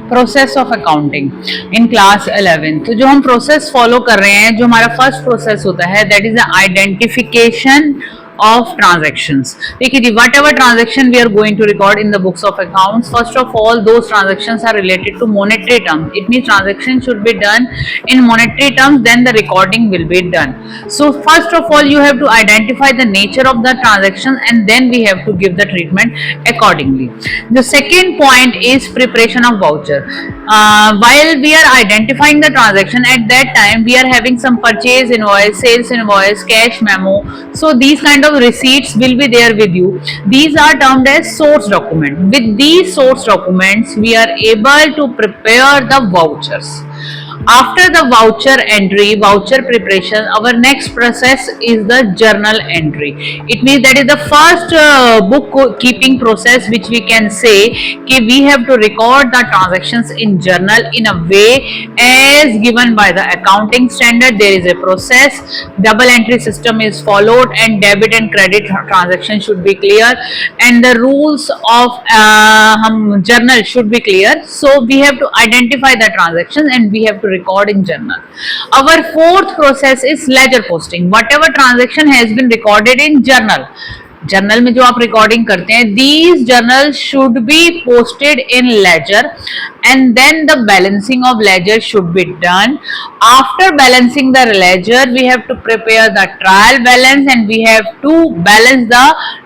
Process of accounting in class 11। तो जो हम प्रोसेस फॉलो कर रहे हैं, जो हमारा फर्स्ट प्रोसेस होता है, that is the identification of transactions. देखिए, whatever transaction we are going to record in the books of accounts, first of all those transactions are related to monetary terms. It means transaction should be done in monetary terms, then the recording will be done. So first of all you have to identify the nature of the transaction and then we have to give the treatment accordingly. The second point is preparation of voucher. While we are identifying the transaction, at that time we are having some purchase invoice, sales invoice, cash memo. So these kind of receipts will be there with you. These are termed as source document. With these source documents we are able to prepare the vouchers. After the voucher entry, voucher preparation, our next process is the journal entry. It means that is the first bookkeeping process which we can say कि we have to record the transactions in journal in a way as given by the accounting standard. There is a process, double entry system is followed and debit and credit transaction should be clear and the rules of journal should be clear. So we have to identify the transactions and we have to record in journal. Our fourth process is ledger posting. Whatever transaction has been recorded in journal, journal में जो आप recording करते हैं, these journals should be posted in ledger and then the balancing of ledger should be done. After balancing the ledger we have to prepare the trial balance and we have to balance the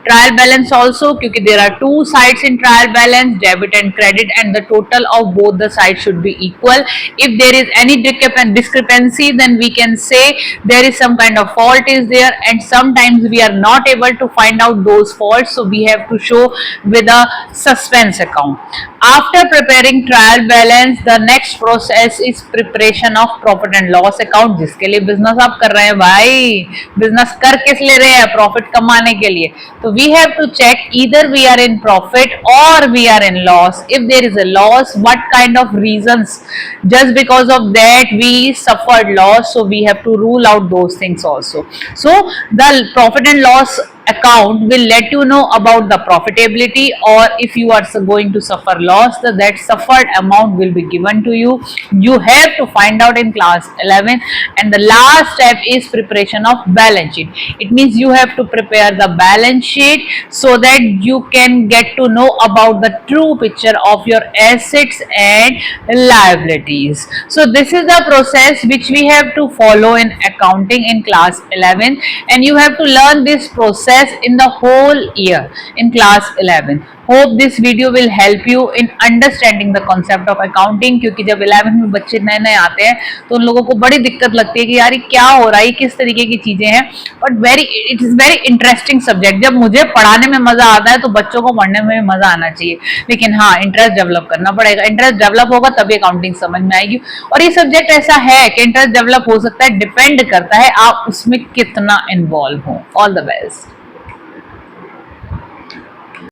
trial balance also क्योंकि there are two sides in trial balance, debit and credit, and the total of both the sides should be equal. If there is any discrepancy then we can say there is some kind of fault is there and sometimes we are not able to find out those faults, so we have to show with a suspense account. After preparing trial balance, the next process is preparation of profit and loss account. जिसके लिए business आप कर रहे हैं भाई, business कर किस ले रहे हैं? प्रॉफिट कमाने के लिए. तो we have to check either we are in profit or we are in loss. If there is a loss, what kind of reasons? Just because of that we suffered loss, so we have to rule out those things also. So the profit and loss account will let you know about the profitability, or if you are going to suffer loss, that suffered amount will be given to you. You have to find out in class 11. And the last step is preparation of balance sheet. It means you have to prepare the balance sheet so that you can get to know about the true picture of your assets and liabilities. So this is the process which we have to follow in accounting in class 11, and you have to learn this process in the whole year in class 11. Hope this video will help you in understanding the concept of accounting, क्योंकि जब 11th में बच्चे नए नए आते हैं तो उन लोगों को बड़ी दिक्कत लगती है कि यार ये क्या हो रहा है, किस तरीके की चीजें हैं. But it is very interesting subject. जब मुझे पढ़ाने में मजा आता है तो बच्चों को पढ़ने में मजा आना चाहिए, लेकिन हाँ इंटरेस्ट डेवलप करना पड़ेगा. इंटरेस्ट डेवलप होगा तभी अकाउंटिंग समझ में आएगी. और ये सब्जेक्ट ऐसा है कि इंटरेस्ट डेवलप हो सकता है, डिपेंड करता है आप उसमें कितना इन्वॉल्व हो. All the best.